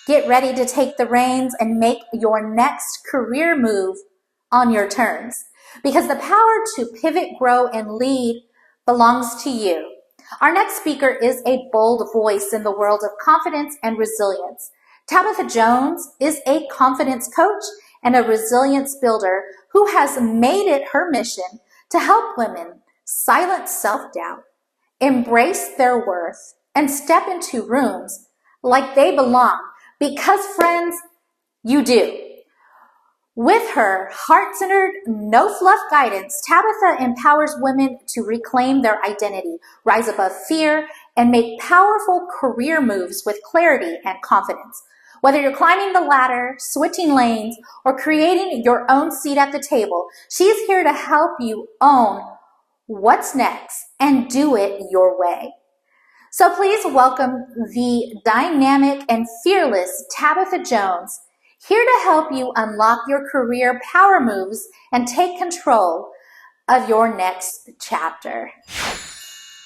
Get ready to take the reins and make your next career move on your terms, because the power to pivot, grow, and lead belongs to you. Our next speaker is a bold voice in the world of confidence and resilience. Tabatha Jones is a confidence coach and a resilience builder who has made it her mission to help women silence self-doubt, embrace their worth, and step into rooms like they belong, because friends, you do. With her heart-centered, no-fluff guidance, Tabatha empowers women to reclaim their identity, rise above fear, and make powerful career moves with clarity and confidence. Whether you're climbing the ladder, switching lanes, or creating your own seat at the table, she's here to help you own what's next and do it your way. So please welcome the dynamic and fearless Tabatha Jones, here to help you unlock your career power moves and take control of your next chapter.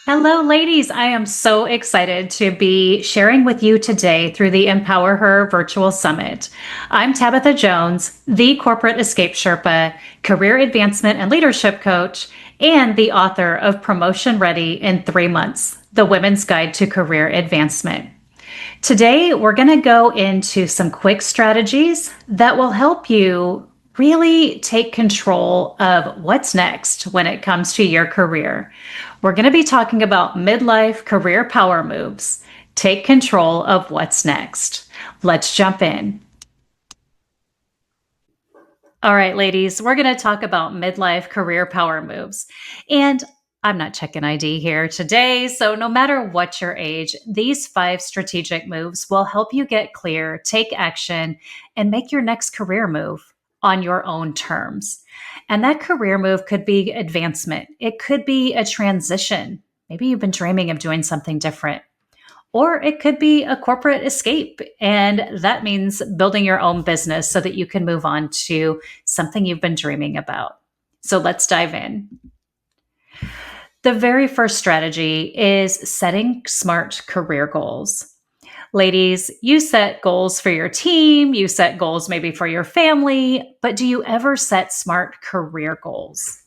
Hello, ladies. I am so excited to be sharing with you today through the Empower Her Virtual Summit. I'm Tabatha Jones, the Corporate Escape Sherpa, Career Advancement and Leadership Coach, and the author of Promotion Ready in 3 Months, The Women's Guide to Career Advancement. Today, we're going to go into some quick strategies that will help you really take control of what's next when it comes to your career. We're going to be talking about midlife career power moves. Take control of what's next. Let's jump in. All right, ladies, we're going to talk about midlife career power moves. And I'm not checking ID here today, so no matter what your age, these 5 strategic moves will help you get clear, take action, and make your next career move on your own terms. And that career move could be advancement. It could be a transition. Maybe you've been dreaming of doing something different. Or it could be a corporate escape. And that means building your own business so that you can move on to something you've been dreaming about. So let's dive in. The very first strategy is setting smart career goals. Ladies, you set goals for your team, you set goals maybe for your family, but do you ever set smart career goals?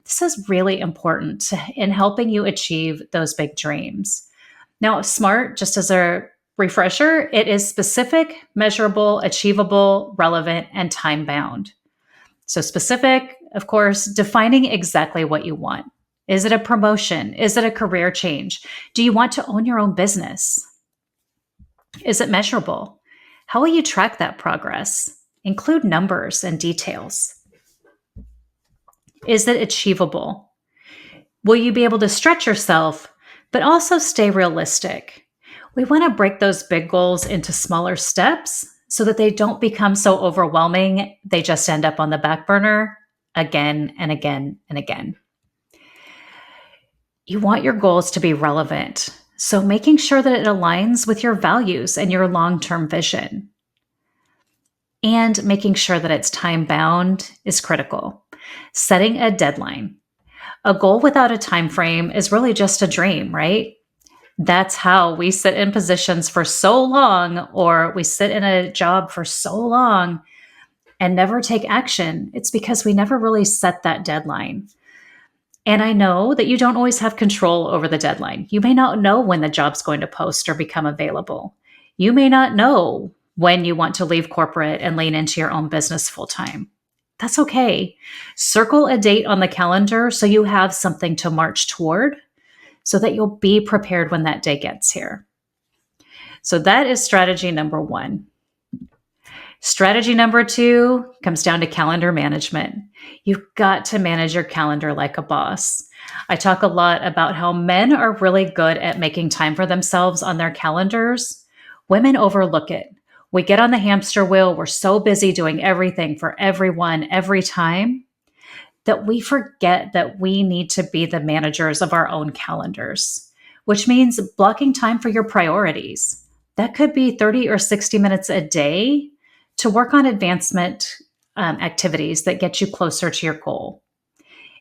This is really important in helping you achieve those big dreams. Now, SMART, just as a refresher, it is specific, measurable, achievable, relevant, and time-bound. So specific, of course, defining exactly what you want. Is it a promotion? Is it a career change? Do you want to own your own business? Is it measurable? How will you track that progress? Include numbers and details. Is it achievable? Will you be able to stretch yourself, but also stay realistic? We want to break those big goals into smaller steps so that they don't become so overwhelming, they just end up on the back burner again and again and again. You want your goals to be relevant, so making sure that it aligns with your values and your long-term vision. And making sure that it's time-bound is critical. Setting a deadline. A goal without a time frame is really just a dream, right? That's how we sit in positions for so long, or we sit in a job for so long and never take action. It's because we never really set that deadline. And I know that you don't always have control over the deadline. You may not know when the job's going to post or become available. You may not know when you want to leave corporate and lean into your own business full time. That's okay. Circle a date on the calendar so you have something to march toward so that you'll be prepared when that day gets here. So that is strategy number 1. Strategy number 2 comes down to calendar management. You've got to manage your calendar like a boss. I talk a lot about how men are really good at making time for themselves on their calendars. Women overlook it. We get on the hamster wheel. We're so busy doing everything for everyone, every time, that we forget that we need to be the managers of our own calendars, which means blocking time for your priorities. That could be 30 or 60 minutes a day to work on advancement activities that get you closer to your goal.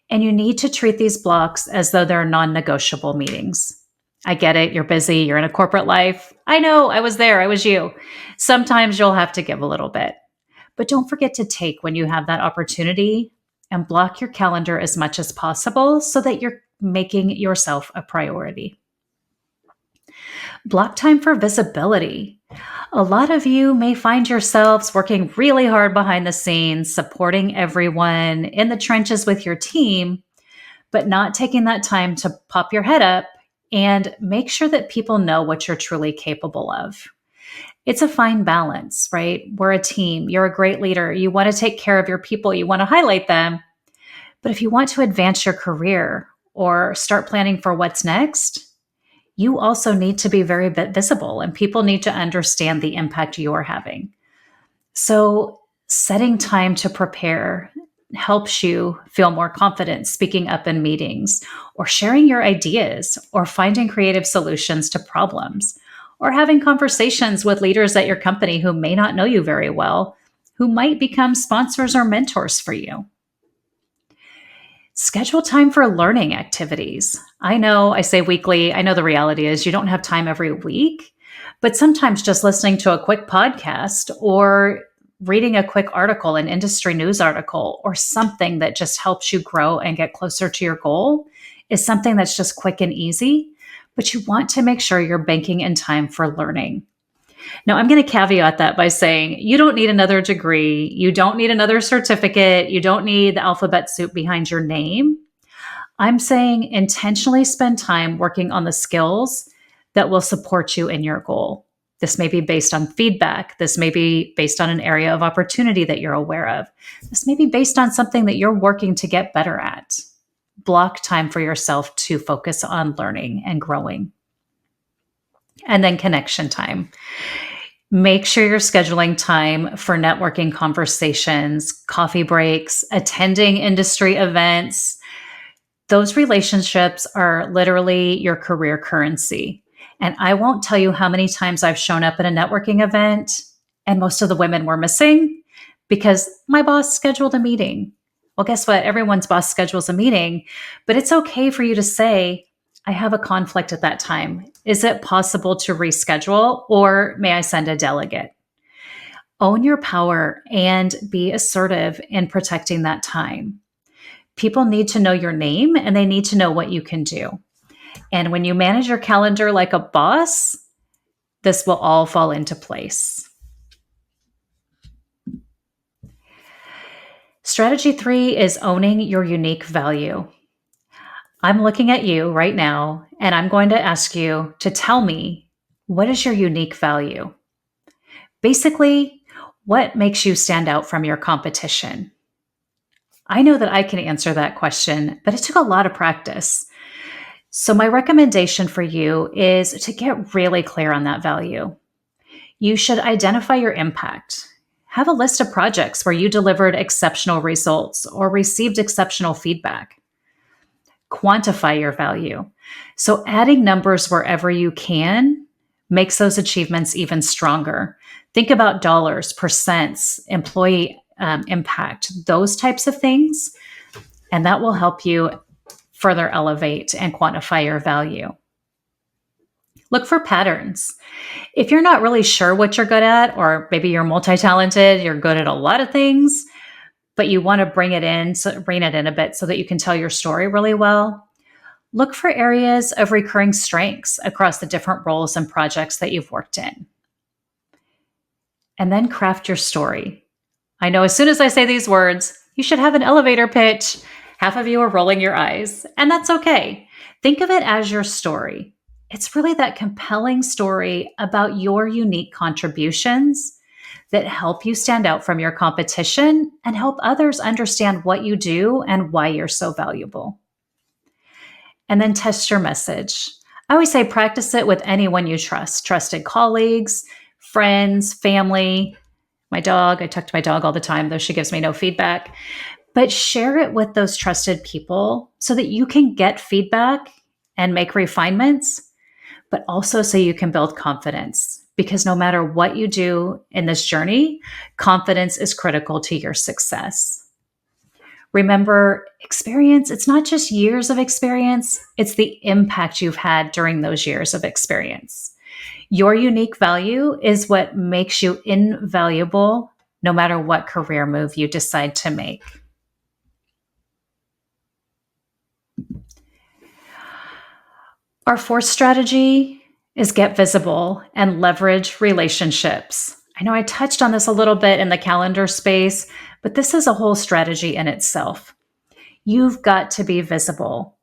And you need to treat these blocks as though they're non-negotiable meetings. I get it. You're busy. You're in a corporate life. I know. I was there. I was you. Sometimes you'll have to give a little bit. But don't forget to take when you have that opportunity and block your calendar as much as possible so that you're making yourself a priority. Block time for visibility. A lot of you may find yourselves working really hard behind the scenes, supporting everyone in the trenches with your team, but not taking that time to pop your head up and make sure that people know what you're truly capable of. It's a fine balance, right? We're a team. You're a great leader. You want to take care of your people. You want to highlight them. But if you want to advance your career or start planning for what's next, you also need to be very visible and people need to understand the impact you're having. So setting time to prepare helps you feel more confident speaking up in meetings or sharing your ideas or finding creative solutions to problems or having conversations with leaders at your company who may not know you very well, who might become sponsors or mentors for you. Schedule time for learning activities. I know I say weekly. I know the reality is you don't have time every week, but sometimes just listening to a quick podcast or reading a quick article, an industry news article, or something that just helps you grow and get closer to your goal is something that's just quick and easy, but you want to make sure you're banking in time for learning. Now, I'm going to caveat that by saying you don't need another degree. You don't need another certificate. You don't need the alphabet soup behind your name. I'm saying intentionally spend time working on the skills that will support you in your goal. This may be based on feedback. This may be based on an area of opportunity that you're aware of. This may be based on something that you're working to get better at. Block time for yourself to focus on learning and growing. And then connection time. Make sure you're scheduling time for networking conversations, coffee breaks, attending industry events. Those relationships are literally your career currency. And I won't tell you how many times I've shown up at a networking event and most of the women were missing because my boss scheduled a meeting. Well, guess what? Everyone's boss schedules a meeting, but it's okay for you to say, I have a conflict at that time. Is it possible to reschedule or may I send a delegate? Own your power and be assertive in protecting that time. People need to know your name and they need to know what you can do. And when you manage your calendar like a boss, this will all fall into place. Strategy 3 is owning your unique value. I'm looking at you right now, and I'm going to ask you to tell me, what is your unique value? Basically, what makes you stand out from your competition? I know that I can answer that question, but it took a lot of practice. So my recommendation for you is to get really clear on that value. You should identify your impact. Have a list of projects where you delivered exceptional results or received exceptional feedback. Quantify your value. So adding numbers wherever you can makes those achievements even stronger. Think about dollars, percents, employee impact, those types of things, and that will help you further elevate and quantify your value. Look for patterns. If you're not really sure what you're good at, or maybe you're multi-talented, you're good at a lot of things, but you want to bring it in a bit so that you can tell your story really well, look for areas of recurring strengths across the different roles and projects that you've worked in. And then craft your story. I know as soon as I say these words, you should have an elevator pitch. Half of you are rolling your eyes, and that's okay. Think of it as your story. It's really that compelling story about your unique contributions that help you stand out from your competition and help others understand what you do and why you're so valuable. And then test your message. I always say practice it with anyone you trust, trusted colleagues, friends, family. My dog, I talk to my dog all the time, though she gives me no feedback. But share it with those trusted people so that you can get feedback and make refinements, but also so you can build confidence. Because no matter what you do in this journey, confidence is critical to your success. Remember, experience, it's not just years of experience, it's the impact you've had during those years of experience. Your unique value is what makes you invaluable no matter what career move you decide to make. Our fourth strategy is get visible and leverage relationships. I know I touched on this a little bit in the calendar space, but this is a whole strategy in itself. You've got to be visible.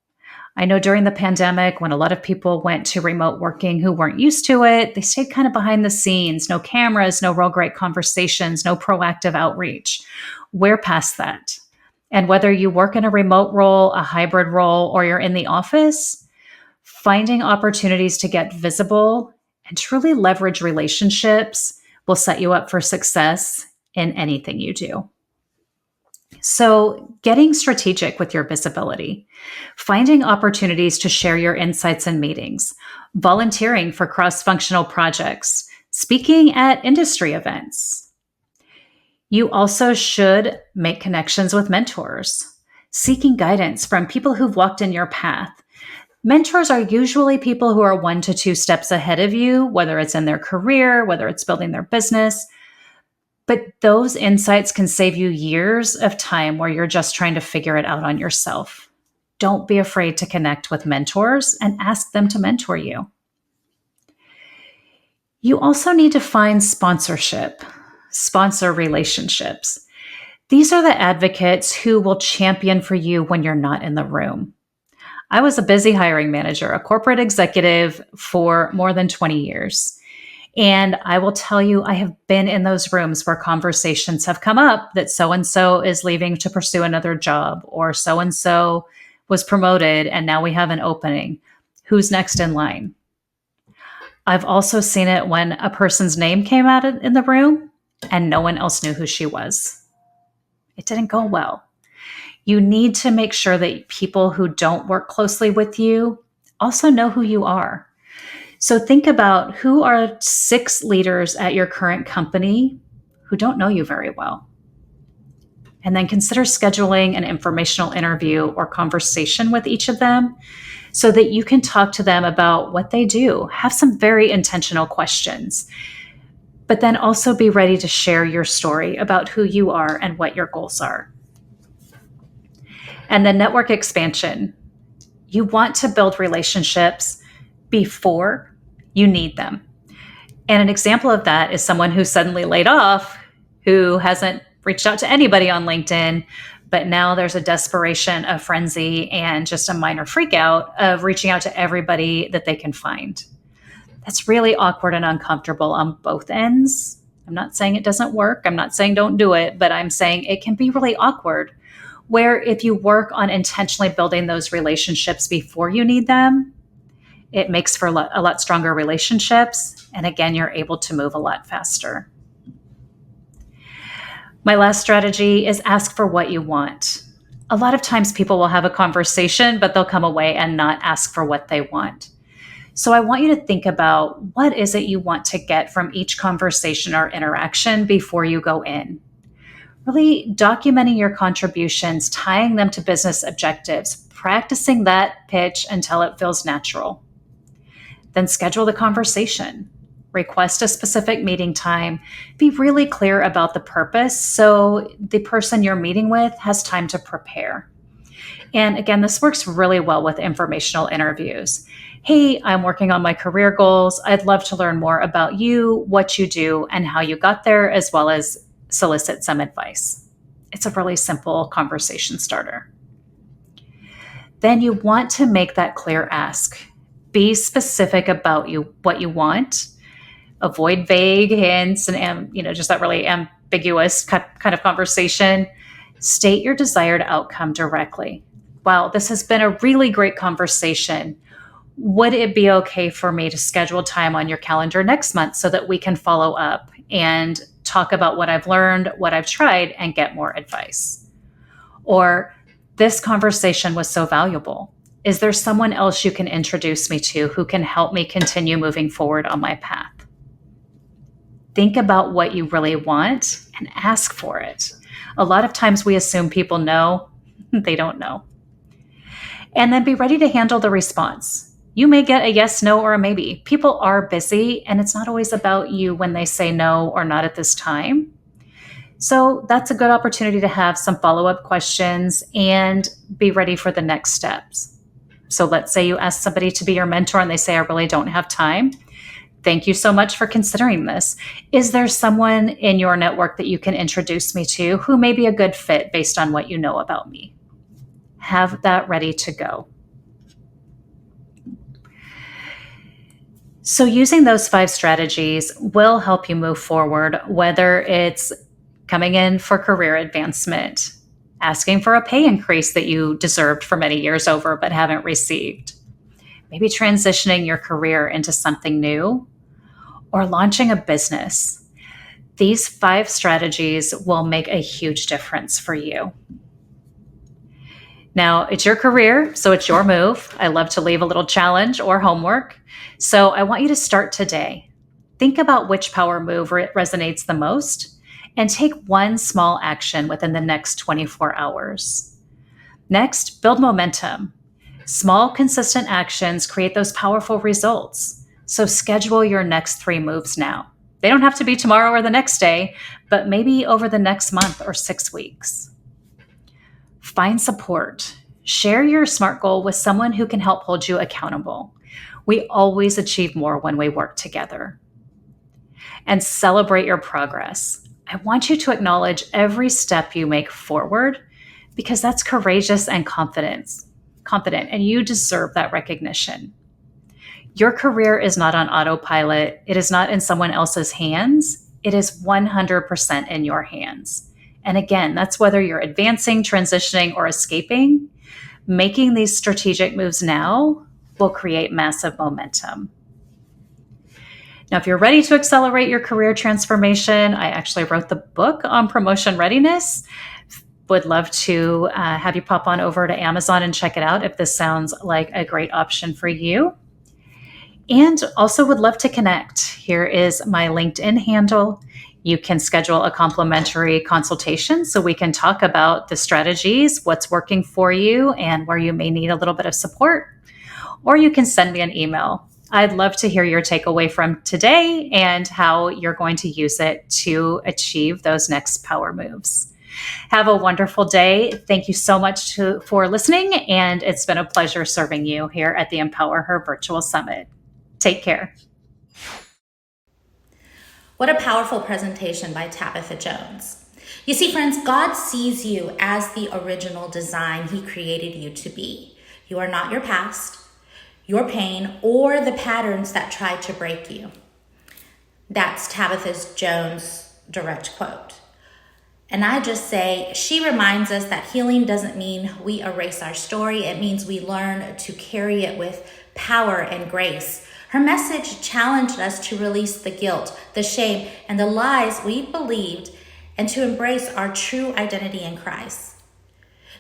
I know during the pandemic, when a lot of people went to remote working who weren't used to it, they stayed kind of behind the scenes, no cameras, no real great conversations, no proactive outreach. We're past that. And whether you work in a remote role, a hybrid role, or you're in the office, finding opportunities to get visible and truly leverage relationships will set you up for success in anything you do. So, getting strategic with your visibility, finding opportunities to share your insights in meetings, volunteering for cross functional projects, speaking at industry events. You also should make connections with mentors, seeking guidance from people who've walked in your path. Mentors are usually people who are 1 to 2 steps ahead of you, whether it's in their career, whether it's building their business. But those insights can save you years of time where you're just trying to figure it out on yourself. Don't be afraid to connect with mentors and ask them to mentor you. You also need to find sponsor relationships. These are the advocates who will champion for you when you're not in the room. I was a busy hiring manager, a corporate executive for more than 20 years. And I will tell you, I have been in those rooms where conversations have come up that so-and-so is leaving to pursue another job, or so-and-so was promoted and now we have an opening. Who's next in line? I've also seen it when a person's name came out in the room and no one else knew who she was. It didn't go well. You need to make sure that people who don't work closely with you also know who you are. So think about who are 6 leaders at your current company who don't know you very well. And then consider scheduling an informational interview or conversation with each of them so that you can talk to them about what they do. Have some very intentional questions, but then also be ready to share your story about who you are and what your goals are. And then network expansion. You want to build relationships before you need them. And an example of that is someone who's suddenly laid off, who hasn't reached out to anybody on LinkedIn, but now there's a desperation, a frenzy, and just a minor freak out of reaching out to everybody that they can find. That's really awkward and uncomfortable on both ends. I'm not saying it doesn't work. I'm not saying don't do it, but I'm saying it can be really awkward, where if you work on intentionally building those relationships before you need them, it makes for a lot stronger relationships. And again, you're able to move a lot faster. My last strategy is ask for what you want. A lot of times people will have a conversation, but they'll come away and not ask for what they want. So I want you to think about what is it you want to get from each conversation or interaction before you go in. Really documenting your contributions, tying them to business objectives, practicing that pitch until it feels natural. Then schedule the conversation. Request a specific meeting time. Be really clear about the purpose so the person you're meeting with has time to prepare. And again, this works really well with informational interviews. Hey, I'm working on my career goals. I'd love to learn more about you, what you do, and how you got there, as well as solicit some advice. It's a really simple conversation starter. Then you want to make that clear ask. Be specific about what you want. Avoid vague hints and just that really ambiguous kind of conversation. State your desired outcome directly. Wow, this has been a really great conversation. Would it be okay for me to schedule time on your calendar next month so that we can follow up and talk about what I've learned, what I've tried, and get more advice? Or, this conversation was so valuable. Is there someone else you can introduce me to who can help me continue moving forward on my path? Think about what you really want and ask for it. A lot of times we assume people know. They don't know. And then be ready to handle the response. You may get a yes, no, or a maybe. People are busy, and it's not always about you when they say no or not at this time. So that's a good opportunity to have some follow-up questions and be ready for the next steps. So let's say you ask somebody to be your mentor and they say, I really don't have time. Thank you so much for considering this. Is there someone in your network that you can introduce me to who may be a good fit based on what you know about me? Have that ready to go. So using those 5 strategies will help you move forward, whether it's coming in for career advancement, asking for a pay increase that you deserved for many years over but haven't received, maybe transitioning your career into something new, or launching a business. These 5 strategies will make a huge difference for you. Now, it's your career, so it's your move. I love to leave a little challenge or homework. So I want you to start today. Think about which power move resonates the most and take one small action within the next 24 hours. Next, build momentum. Small, consistent actions create those powerful results. So schedule your next 3 moves now. They don't have to be tomorrow or the next day, but maybe over the next month or 6 weeks. Find support. Share your SMART goal with someone who can help hold you accountable. We always achieve more when we work together. And celebrate your progress. I want you to acknowledge every step you make forward because that's courageous and confident, and you deserve that recognition. Your career is not on autopilot. It is not in someone else's hands. It is 100% in your hands. And again, that's whether you're advancing, transitioning, or escaping. Making these strategic moves now will create massive momentum. Now, if you're ready to accelerate your career transformation, I actually wrote the book on promotion readiness. Would love to have you pop on over to Amazon and check it out if this sounds like a great option for you. And also would love to connect. Here is my LinkedIn handle. You can schedule a complimentary consultation so we can talk about the strategies, what's working for you, and where you may need a little bit of support. Or you can send me an email. I'd love to hear your takeaway from today and how you're going to use it to achieve those next power moves. Have a wonderful day. Thank you so much for listening, and it's been a pleasure serving you here at the Empower Her Virtual Summit. Take care. What a powerful presentation by Tabatha Jones. You see, friends, God sees you as the original design He created you to be. You are not your past, your pain, or the patterns that tried to break you. That's Tabatha Jones' direct quote. And I just say, she reminds us that healing doesn't mean we erase our story. It means we learn to carry it with power and grace. Her message challenged us to release the guilt, the shame, and the lies we believed, and to embrace our true identity in Christ.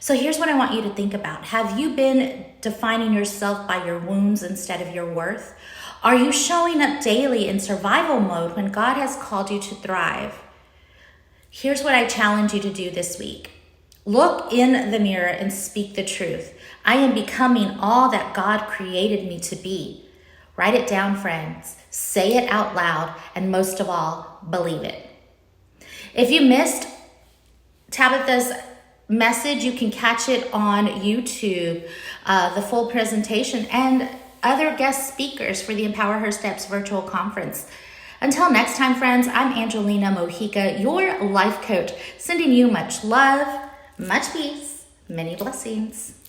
So here's what I want you to think about. Have you been defining yourself by your wounds instead of your worth? Are you showing up daily in survival mode when God has called you to thrive? Here's what I challenge you to do this week. Look in the mirror and speak the truth. I am becoming all that God created me to be. Write it down, friends. Say it out loud, and most of all, believe it. If you missed Tabatha's message, you can catch it on YouTube, the full presentation, and other guest speakers for the Empower Her Steps virtual conference. Until next time, friends, I'm Angelina Mojica, your life coach, sending you much love, much peace, many blessings.